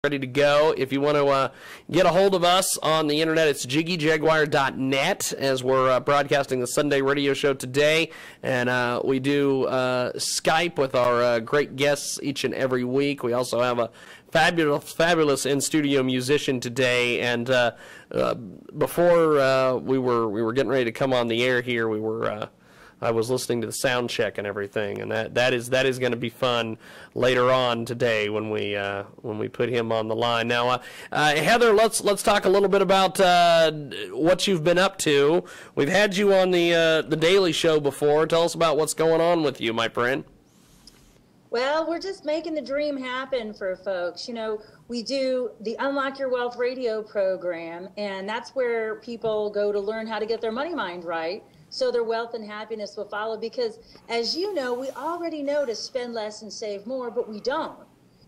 ready to go. If you want to get a hold of us on the internet, it's jiggyjaguar.net, as we're broadcasting the Sunday radio show today. And we do Skype with our great guests each and every week. We also have a fabulous in-studio musician today. And before we were getting ready to come on the air here, I was listening to the sound check and everything, and that is going to be fun later on today when we put him on the line. Now, Heather, let's talk a little bit about what you've been up to. We've had you on the Daily Show before. Tell us about what's going on with you, my friend. Well, we're just making the dream happen for folks. You know, we do the Unlock Your Wealth radio program, and that's where people go to learn how to get their money mind right, so their wealth and happiness will follow. Because, as you know, we already know to spend less and save more, but we don't.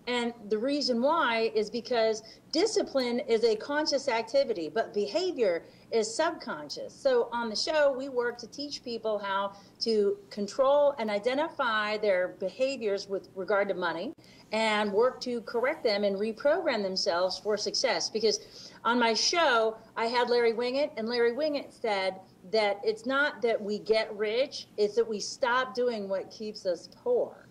And the reason why is because discipline is a conscious activity, but behavior is subconscious. So on the show, we work to teach people how to control and identify their behaviors with regard to money, and work to correct them and reprogram themselves for success. Because on my show, I had Larry Winget, and Larry Winget said that it's not that we get rich, it's that we stop doing what keeps us poor.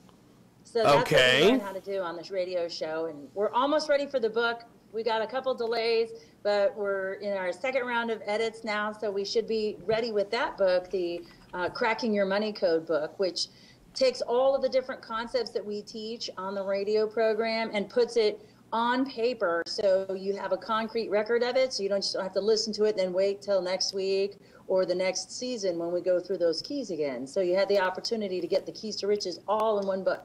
So that's what we learn how to do on this radio show. And we're almost ready for the book. We got a couple delays, but we're in our second round of edits now, so we should be ready with that book, the Cracking Your Money Code book, which takes all of the different concepts that we teach on the radio program and puts it on paper, so you have a concrete record of it, so you don't just have to listen to it and then wait till next week or the next season when we go through those keys again. So you had the opportunity to get the keys to riches all in one book.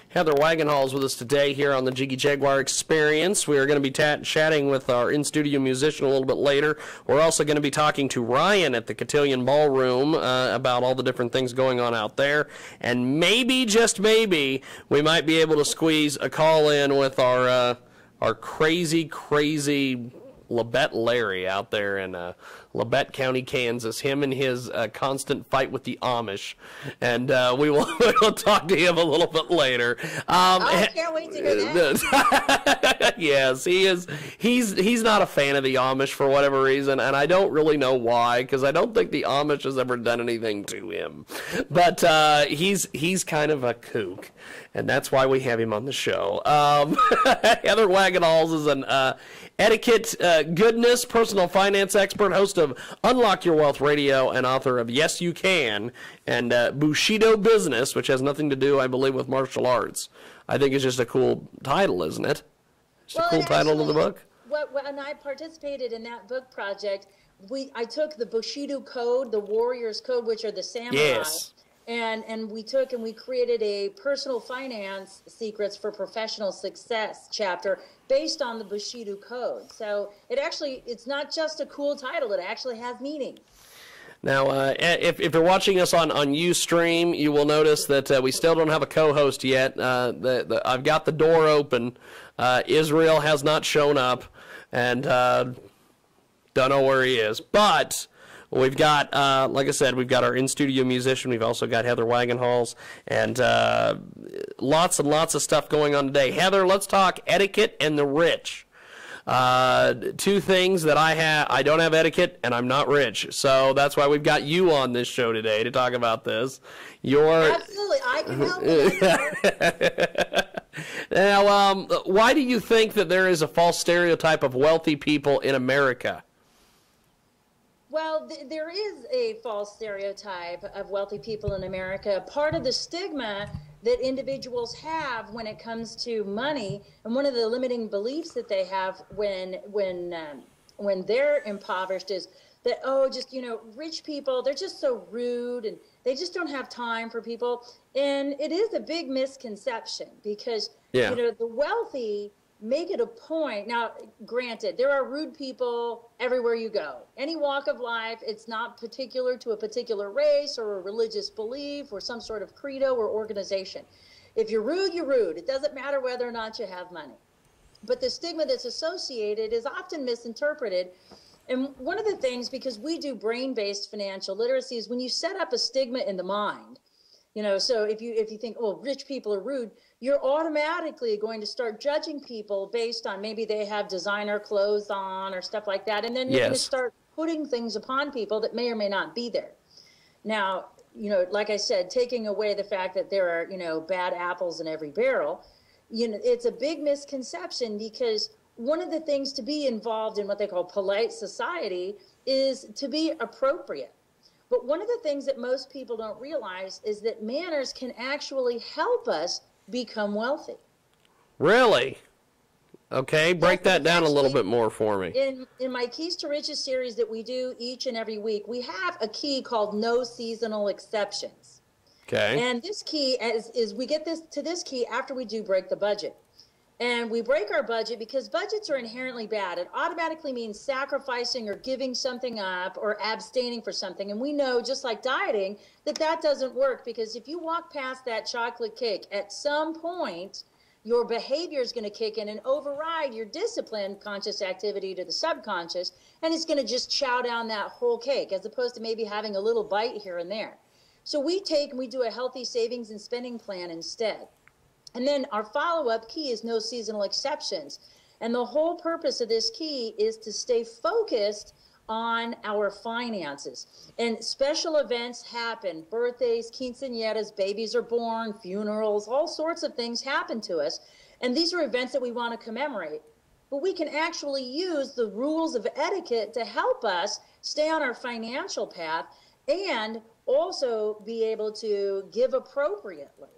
Heather Wagenhals with us today here on the Jiggy Jaguar Experience. We are going to be chatting with our in-studio musician a little bit later. We're also going to be talking to Ryan at the Cotillion Ballroom about all the different things going on out there. And maybe, just maybe, we might be able to squeeze a call in with our crazy Labette Larry out there in Labette County, Kansas. Him and his constant fight with the Amish, and we'll talk to him a little bit later. I can't wait to hear that. Yes, he is. He's not a fan of the Amish for whatever reason, and I don't really know why, because I don't think the Amish has ever done anything to him. But he's kind of a kook, and that's why we have him on the show. Heather Wagenhals is an etiquette, goodness, personal finance expert, host of Unlock Your Wealth Radio, and author of Yes You Can, and Bushido Business, which has nothing to do, I believe, with martial arts. I think it's just a cool title, isn't it? It's a cool title of the book. When I participated in that book project, I took the Bushido Code, the Warriors Code, which are the samurai. Yes. And we took and we created a personal finance secrets for professional success chapter based on the Bushido Code. So it's not just a cool title, it actually has meaning. Now, if you're watching us on Ustream, you will notice that we still don't have a co-host yet. I've got the door open. Israel has not shown up, and don't know where he is. But we've got, like I said, we've got our in-studio musician. We've also got Heather Wagenhals, and lots and lots of stuff going on today. Heather, let's talk etiquette and the rich. Two things that I don't have etiquette, and I'm not rich. So that's why we've got you on this show today to talk about this. Absolutely, I can help you. Now, why do you think that there is a false stereotype of wealthy people in America? Well, there is a false stereotype of wealthy people in America. Part of the stigma that individuals have when it comes to money, and one of the limiting beliefs that they have when they're impoverished, is that, rich people, they're just so rude and they just don't have time for people. And it is a big misconception because, the wealthy make it a point. Now, granted, there are rude people everywhere you go. Any walk of life, it's not particular to a particular race or a religious belief or some sort of credo or organization. If you're rude, you're rude. It doesn't matter whether or not you have money. But the stigma that's associated is often misinterpreted. And one of the things, because we do brain-based financial literacy, is when you set up a stigma in the mind, so if you think, oh, rich people are rude, you're automatically going to start judging people based on maybe they have designer clothes on or stuff like that. And then you're going to start putting things upon people that may or may not be there. Now, like I said, taking away the fact that there are, bad apples in every barrel, it's a big misconception, because one of the things to be involved in what they call polite society is to be appropriate. But one of the things that most people don't realize is that manners can actually help us become wealthy. Really? Okay, break that down a little bit more for me. In my Keys to Riches series that we do each and every week, we have a key called No Seasonal Exceptions. Okay. And this key is we get this key after we do break the budget. And we break our budget because budgets are inherently bad. It automatically means sacrificing or giving something up or abstaining for something. And we know, just like dieting, that doesn't work, because if you walk past that chocolate cake, at some point, your behavior is going to kick in and override your disciplined conscious activity to the subconscious, and it's going to just chow down that whole cake, as opposed to maybe having a little bite here and there. So we do a healthy savings and spending plan instead. And then our follow-up key is No Seasonal Exceptions. And the whole purpose of this key is to stay focused on our finances. And special events happen: birthdays, quinceañeras, babies are born, funerals, all sorts of things happen to us. And these are events that we want to commemorate. But we can actually use the rules of etiquette to help us stay on our financial path and also be able to give appropriately.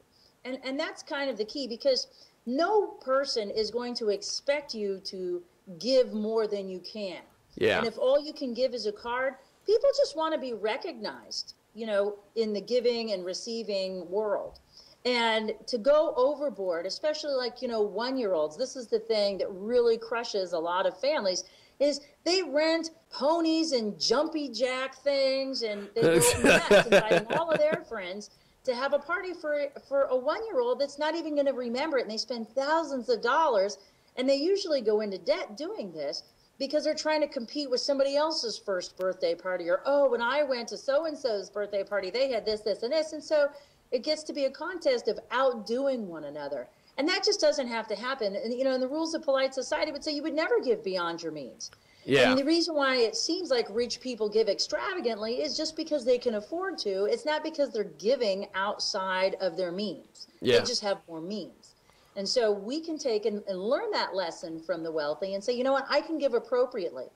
And that's kind of the key, because no person is going to expect you to give more than you can. Yeah. And if all you can give is a card, people just want to be recognized, in the giving and receiving world. And to go overboard, especially like, 1-year-olds, this is the thing that really crushes a lot of families, is they rent ponies and jumpy jack things, and they go nuts, inviting all of their friends to have a party for a 1-year-old that's not even going to remember it, and they spend thousands of dollars, and they usually go into debt doing this because they're trying to compete with somebody else's first birthday party, or, oh, when I went to so-and-so's birthday party, they had this, this, and this, and so it gets to be a contest of outdoing one another. And that just doesn't have to happen. And, and the rules of polite society would say you would never give beyond your means. Yeah. And the reason why it seems like rich people give extravagantly is just because they can afford to. It's not because they're giving outside of their means. Yeah. They just have more means. And so we can take and learn that lesson from the wealthy and say, you know what, I can give appropriately.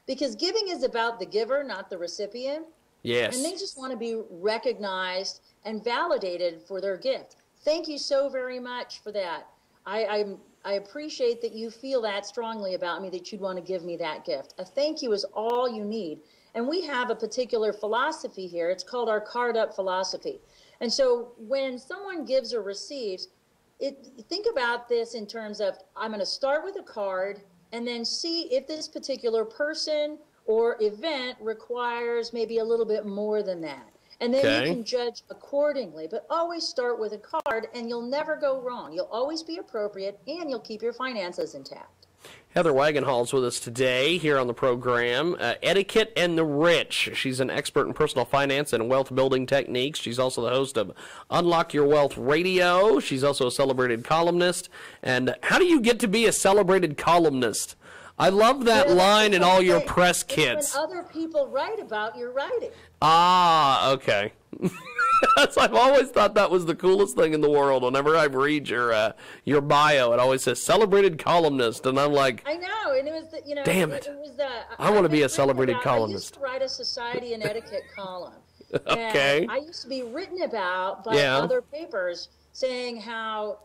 Because giving is about the giver, not the recipient. Yes. And they just want to be recognized and validated for their gift. Thank you so very much for that. I appreciate that you feel that strongly about me, that you'd want to give me that gift. A thank you is all you need. And we have a particular philosophy here. It's called our card up philosophy. And so when someone gives or receives, think about this in terms of, I'm going to start with a card and then see if this particular person or event requires maybe a little bit more than that. And then you can judge accordingly, but always start with a card, and you'll never go wrong. You'll always be appropriate, and you'll keep your finances intact. Heather Wagenhals with us today here on the program. Etiquette and the Rich. She's an expert in personal finance and wealth building techniques. She's also the host of Unlock Your Wealth Radio. She's also a celebrated columnist. And how do you get to be a celebrated columnist? I love that line in all your press kits. When other people write about your writing. Ah, okay. I've always thought that was the coolest thing in the world. Whenever I read your bio, it always says celebrated columnist, and I'm like, I know, and it was the, damn it. I want to be a celebrated columnist. I used to write a society and etiquette column. Okay. And I used to be written about by other papers, saying how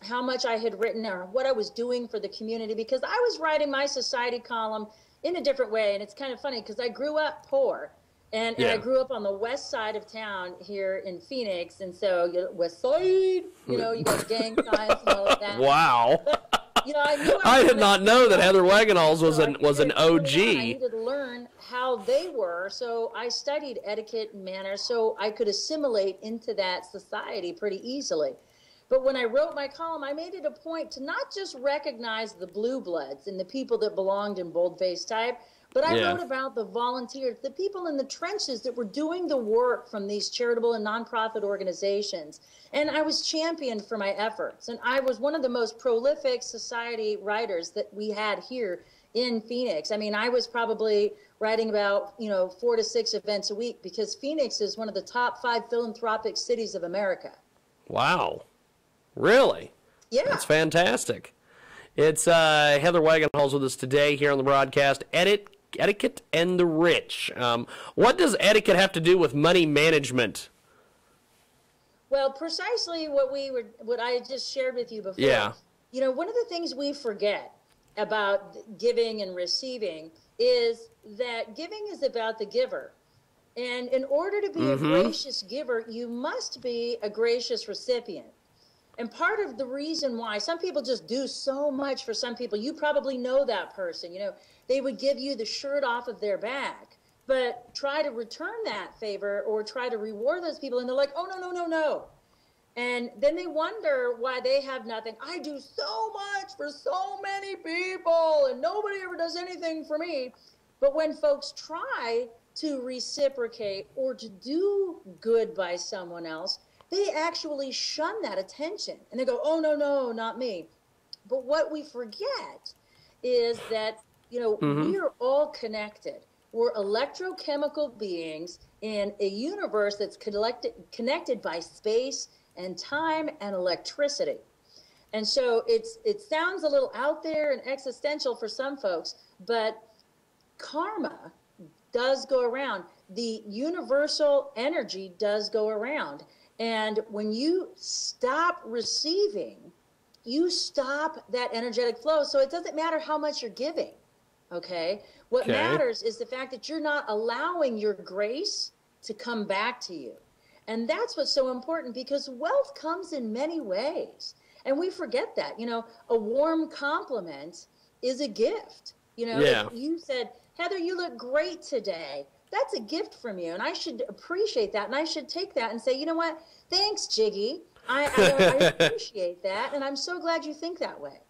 much I had written or what I was doing for the community, because I was writing my society column in a different way. And it's kind of funny because I grew up poor, and I grew up on the west side of town here in Phoenix. And so west side, you got gang signs and all of that. Wow. But, I knew I did not know that Heather Wagenhals was an OG. I needed to learn how they were, so I studied etiquette and manners so I could assimilate into that society pretty easily. But when I wrote my column, I made it a point to not just recognize the blue bloods and the people that belonged in boldface type, but I wrote about the volunteers, the people in the trenches that were doing the work from these charitable and nonprofit organizations. And I was championed for my efforts. And I was one of the most prolific society writers that we had here in Phoenix. I mean, I was probably writing about, 4 to 6 events a week, because Phoenix is one of the top 5 philanthropic cities of America. Wow. Really? Yeah. That's fantastic. It's Heather Wagenhals with us today here on the broadcast. Etiquette and the Rich. What does etiquette have to do with money management? Well, precisely what I just shared with you before. Yeah. One of the things we forget about giving and receiving is that giving is about the giver. And in order to be a gracious giver, you must be a gracious recipient. And part of the reason why some people just do so much for some people, you probably know that person, they would give you the shirt off of their back, but try to return that favor or try to reward those people, and they're like, oh, no. And then they wonder why they have nothing. I do so much for so many people, and nobody ever does anything for me. But when folks try to reciprocate or to do good by someone else, they actually shun that attention. And they go, oh, no, not me. But what we forget is that, we are all connected. We're electrochemical beings in a universe that's connected by space and time and electricity. And so it sounds a little out there and existential for some folks, but karma does go around. The universal energy does go around. And when you stop receiving, you stop that energetic flow. So it doesn't matter how much you're giving, okay? What matters is the fact that you're not allowing your grace to come back to you. And that's what's so important, because wealth comes in many ways. And we forget that. A warm compliment is a gift. If you said, Heather, you look great today. That's a gift from you, and I should appreciate that, and I should take that and say, you know what, thanks, Jiggy. I appreciate that, and I'm so glad you think that way.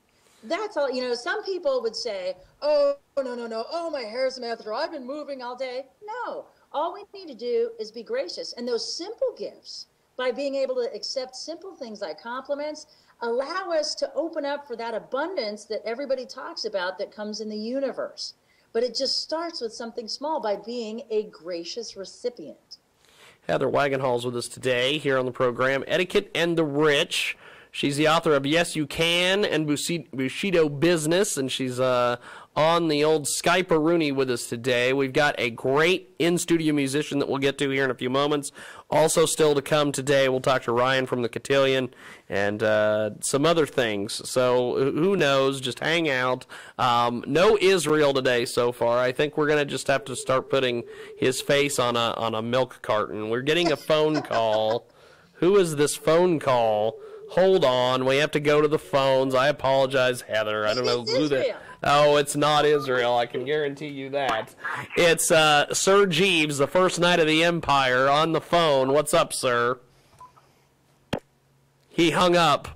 That's all. Some people would say, oh, no, oh, my hair's a mess, or I've been moving all day. No, all we need to do is be gracious, and those simple gifts, by being able to accept simple things like compliments, allow us to open up for that abundance that everybody talks about that comes in the universe. But it just starts with something small, by being a gracious recipient. Heather Wagenhals with us today here on the program, Etiquette and the Rich. She's the author of Yes You Can and Bushido Business, and she's on the old Skype-a-rooney with us today. We've got a great in-studio musician that we'll get to here in a few moments. Also still to come today, we'll talk to Ryan from the Cotillion and some other things. So who knows? Just hang out. No Israel today so far. I think we're going to just have to start putting his face on a milk carton. We're getting a phone call. Who is this phone call? Hold on, we have to go to the phones. I apologize, Heather. I don't know who that. Oh, it's not Israel. I can guarantee you that. It's Sir Jeeves, the first knight of the Empire, on the phone. What's up, sir? He hung up.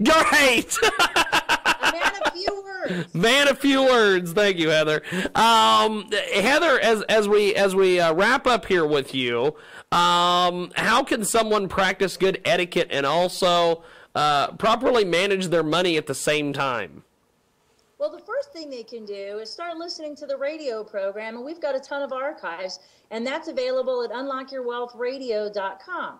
Great. A man of few words. Man of few words. Thank you, Heather. Heather, as we wrap up here with you, how can someone practice good etiquette and also properly manage their money at the same time? Well, the first thing they can do is start listening to the radio program, and we've got a ton of archives, and that's available at unlockyourwealthradio.com.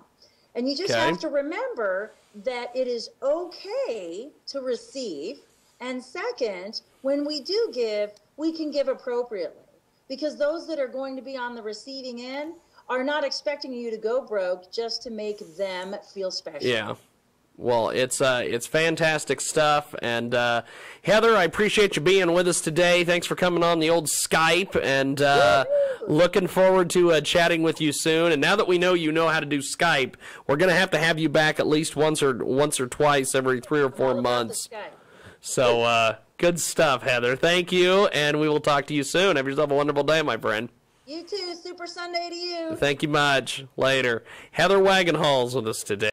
And you just have to remember that it is okay to receive, and second, when we do give, we can give appropriately, because those that are going to be on the receiving end are not expecting you to go broke just to make them feel special. Yeah. Well, it's fantastic stuff. And Heather, I appreciate you being with us today. Thanks for coming on the old Skype, and looking forward to chatting with you soon. And now that we know you know how to do Skype, we're going to have you back at least once or twice every 3 or 4 months. So good stuff, Heather. Thank you, and we will talk to you soon. Have yourself a wonderful day, my friend. You too. Super Sunday to you. Thank you much. Later. Heather Wagenhals with us today.